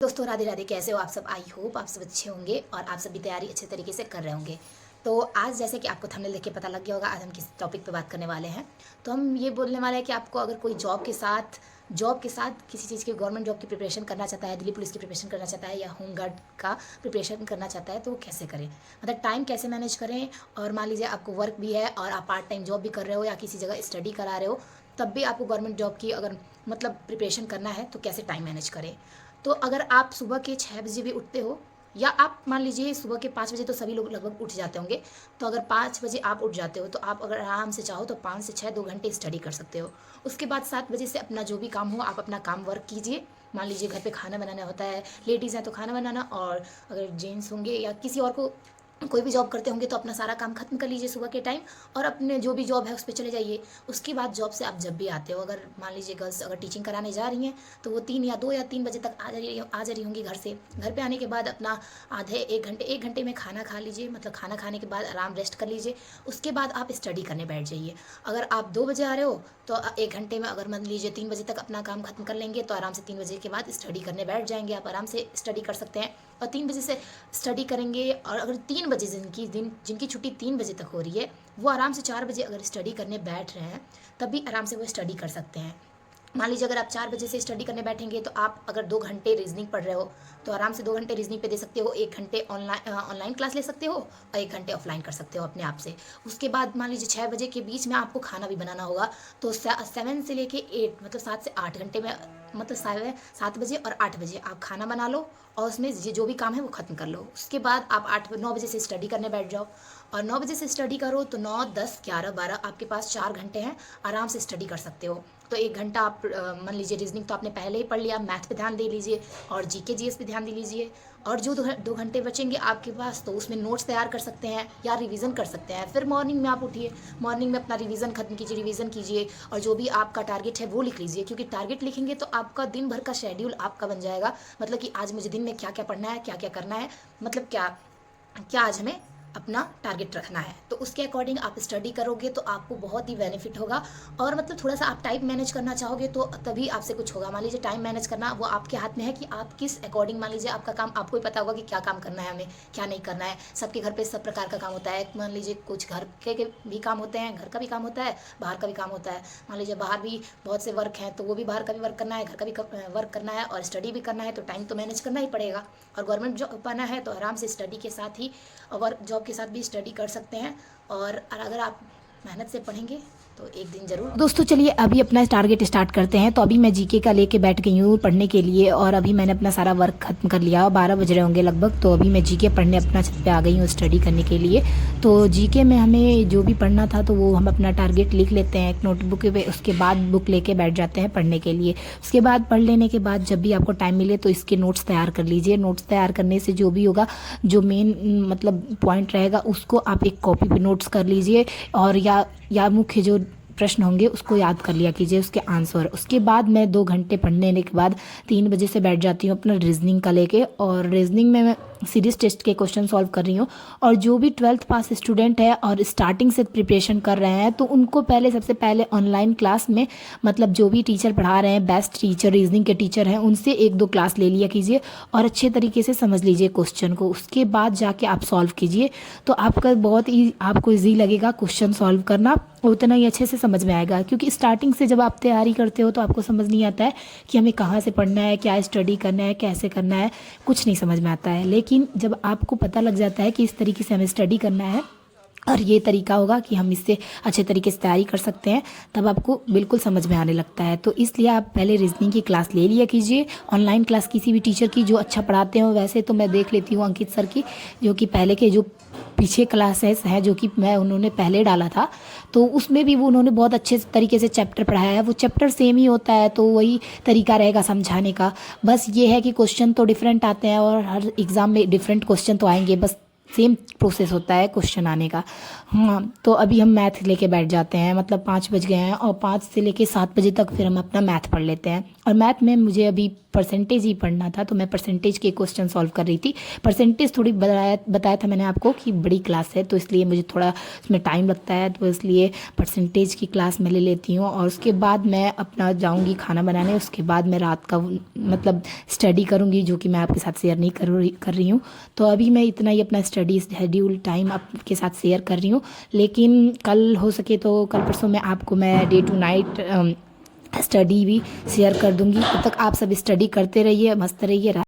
दोस्तों राधे राधे, कैसे हो आप सब। आई होप आप सब अच्छे होंगे और आप सभी तैयारी अच्छे तरीके से कर रहे होंगे। तो आज जैसे कि आपको थंबनेल देख के पता लग गया होगा, आज हम किस टॉपिक पे बात करने वाले हैं। तो हम ये बोलने वाले हैं कि आपको अगर कोई जॉब के साथ किसी चीज़ की गवर्नमेंट जॉब की प्रिपरेशन करना चाहता है, दिल्ली पुलिस की प्रिपरेशन करना चाहता है या होम गार्ड का प्रिपरेशन करना चाहता है, तो वो कैसे करें, मतलब टाइम कैसे मैनेज करें। और मान लीजिए आपको वर्क भी है और आप पार्ट टाइम जॉब भी कर रहे हो या किसी जगह स्टडी करा रहे हो, तब भी आपको गवर्नमेंट जॉब की अगर मतलब प्रिपरेशन करना है तो कैसे टाइम मैनेज करें। तो अगर आप सुबह के 6 बजे भी उठते हो या आप मान लीजिए सुबह के 5 बजे, तो सभी लोग लगभग उठ जाते होंगे। तो अगर 5 बजे आप उठ जाते हो तो आप अगर आराम से चाहो तो 5 से 6 2 घंटे स्टडी कर सकते हो। उसके बाद 7 बजे से अपना जो भी काम हो आप अपना काम वर्क कीजिए। मान लीजिए घर पे खाना बनाना होता है, लेडीज़ हैं तो खाना बनाना, और अगर जेंट्स होंगे या किसी और को कोई भी जॉब करते होंगे तो अपना सारा काम खत्म कर लीजिए सुबह के टाइम और अपने जो भी जॉब है उस पर चले जाइए। उसके बाद जॉब से आप जब भी आते हो, अगर मान लीजिए गर्ल्स अगर टीचिंग कराने जा रही हैं तो वो 3 या 2 या 3 बजे तक आ जा रही होंगी घर से। घर पे आने के बाद अपना आधे 1 घंटे में खाना खा लीजिए, मतलब खाना खाने के बाद आराम रेस्ट कर लीजिए। उसके बाद आप स्टडी करने बैठ जाइए। अगर आप 2 बजे आ रहे हो तो 1 घंटे में अगर मान लीजिए 3 बजे तक अपना काम खत्म कर लेंगे तो आराम से 3 बजे के बाद स्टडी करने बैठ जाएंगे। आप आराम से स्टडी कर सकते हैं और 3 बजे से स्टडी करेंगे। और अगर 3 बजे जिनकी छुट्टी 3 बजे तक हो रही है, वो आराम से 4 बजे अगर स्टडी करने बैठ रहे हैं तब भी आराम से वो स्टडी कर सकते हैं। मान लीजिए अगर आप 4 बजे से स्टडी करने बैठेंगे तो आप अगर 2 घंटे रीजनिंग पढ़ रहे हो तो आराम से 2 घंटे रीजनिंग पे दे सकते हो। 1 घंटे ऑनलाइन क्लास ले सकते हो और 1 घंटे ऑफलाइन कर सकते हो अपने आप से। उसके बाद मान लीजिए 6 बजे के बीच में आपको खाना भी बनाना होगा, तो 7 से लेके 8 मतलब 7 से 8 घंटे में, मतलब 7 बजे और 8 बजे आप खाना बना लो और उसमें जो भी काम है वो ख़त्म कर लो। उसके बाद आप 9 बजे से स्टडी करने बैठ जाओ और 9 बजे से स्टडी करो तो 9, 10, 11, 12 आपके पास 4 घंटे हैं, आराम से स्टडी कर सकते हो। तो 1 घंटा आप मान लीजिए रीजनिंग तो आपने पहले ही पढ़ लिया, मैथ पे ध्यान दे लीजिए और जीके जीएस पे ध्यान दे लीजिए। और जो 2 घंटे बचेंगे आपके पास तो उसमें नोट्स तैयार कर सकते हैं या रिवीजन कर सकते हैं। फिर मॉर्निंग में आप उठिए, मॉर्निंग में अपना रिवीजन कीजिए और जो भी आपका टारगेट है वो लिख लीजिए, क्योंकि टारगेट लिखेंगे तो आपका दिन भर का शेड्यूल आपका बन जाएगा। मतलब कि आज मुझे दिन में क्या क्या पढ़ना है, क्या क्या करना है, मतलब क्या क्या आज हमें अपना टारगेट रखना है, तो उसके अकॉर्डिंग आप स्टडी करोगे तो आपको बहुत ही बेनिफिट होगा। और मतलब थोड़ा सा आप टाइम मैनेज करना चाहोगे तो तभी आपसे कुछ होगा। मान लीजिए टाइम मैनेज करना वो आपके हाथ में है कि आप किस अकॉर्डिंग, मान लीजिए आपका काम आपको ही पता होगा कि क्या काम करना है हमें, क्या नहीं करना है। सबके घर पे सब प्रकार का काम होता है। मान लीजिए कुछ घर के भी काम होते हैं, घर का भी काम होता है, बाहर का भी काम होता है। मान लीजिए बाहर भी बहुत से वर्क हैं तो वो भी बाहर का भी वर्क करना है, घर का भी वर्क करना है और स्टडी भी करना है, तो टाइम तो मैनेज करना ही पड़ेगा। और गवर्नमेंट जॉब पाना है तो आराम से स्टडी के साथ ही वर्क जॉब के साथ भी स्टडी कर सकते हैं। और अगर आप मेहनत से पढ़ेंगे तो एक दिन जरूर। दोस्तों चलिए अभी अपना टारगेट स्टार्ट करते हैं। तो अभी मैं जीके का लेके बैठ गई हूँ पढ़ने के लिए और अभी मैंने अपना सारा वर्क खत्म कर लिया। 12 बज रहे होंगे लगभग, तो अभी मैं जीके पढ़ने अपना छत पे आ गई हूँ स्टडी करने के लिए। तो जीके में हमें जो भी पढ़ना था तो वो हम अपना टारगेट लिख लेते हैं एक नोटबुक पे, उसके बाद बुक लेके बैठ जाते हैं पढ़ने के लिए। उसके बाद पढ़ लेने के बाद जब भी आपको टाइम मिले तो इसके नोट्स तैयार कर लीजिए। नोट्स तैयार करने से जो भी होगा, जो मेन मतलब पॉइंट रहेगा उसको आप एक कॉपी पे नोट्स कर लीजिए और या मुख्य जो प्रश्न होंगे उसको याद कर लिया कीजिए, उसके आंसर। उसके बाद मैं 2 घंटे पढ़ने के बाद 3 बजे से बैठ जाती हूँ अपना रीजनिंग का लेके। और रीजनिंग में मैं सीरीज टेस्ट के क्वेश्चन सॉल्व कर रही हूँ। और जो भी 12th पास स्टूडेंट है और स्टार्टिंग से प्रिपरेशन कर रहे हैं तो उनको सबसे पहले ऑनलाइन क्लास में, मतलब जो भी टीचर पढ़ा रहे हैं, बेस्ट टीचर रीजनिंग के टीचर हैं, उनसे 1-2 क्लास ले लिया कीजिए और अच्छे तरीके से समझ लीजिए क्वेश्चन को। उसके बाद जाके आप सॉल्व कीजिए तो आपका बहुत ही आपको ईजी लगेगा क्वेश्चन सॉल्व करना, उतना ही अच्छे से समझ में आएगा। क्योंकि स्टार्टिंग से जब आप तैयारी करते हो तो आपको समझ नहीं आता है कि हमें कहाँ से पढ़ना है, क्या स्टडी करना है, कैसे करना है, कुछ नहीं समझ में आता है। लेकिन जब आपको पता लग जाता है कि इस तरीके से हमें स्टडी करना है और ये तरीका होगा कि हम इससे अच्छे तरीके से तैयारी कर सकते हैं, तब आपको बिल्कुल समझ में आने लगता है। तो इसलिए आप पहले रीजनिंग की क्लास ले लिया कीजिए, ऑनलाइन क्लास किसी भी टीचर की जो अच्छा पढ़ाते हो। वैसे तो मैं देख लेती हूँ अंकित सर की, जो कि पहले के जो पीछे क्लासेस हैं जो कि उन्होंने पहले डाला था, तो उसमें भी वो उन्होंने बहुत अच्छे तरीके से चैप्टर पढ़ाया है। वो चैप्टर सेम ही होता है तो वही तरीका रहेगा समझाने का। बस ये है कि क्वेश्चन तो डिफरेंट आते हैं और हर एग्ज़ाम में डिफरेंट क्वेश्चन तो आएंगे, बस सेम प्रोसेस होता है क्वेश्चन आने का। हाँ, तो अभी हम मैथ लेके बैठ जाते हैं, मतलब 5 बज गए हैं और 5 से लेके 7 बजे तक फिर हम अपना मैथ पढ़ लेते हैं। और मैथ में मुझे अभी परसेंटेज ही पढ़ना था, तो मैं परसेंटेज के क्वेश्चन सॉल्व कर रही थी। परसेंटेज थोड़ी बताया था मैंने आपको कि बड़ी क्लास है, तो इसलिए मुझे थोड़ा उसमें टाइम लगता है, तो इसलिए परसेंटेज की क्लास मैं ले लेती हूँ। और उसके बाद मैं अपना जाऊँगी खाना बनाने, उसके बाद मैं रात का मतलब स्टडी करूँगी, जो कि मैं आपके साथ शेयर नहीं कर रही हूँ। तो अभी मैं इतना ही अपना स्टडी शेड्यूल टाइम आपके साथ शेयर कर रही हूँ, लेकिन कल हो सके तो कल परसों में आपको मैं डे टू नाइट स्टडी भी शेयर कर दूँगी। तब तक आप सब स्टडी करते रहिए, मस्त रहिए।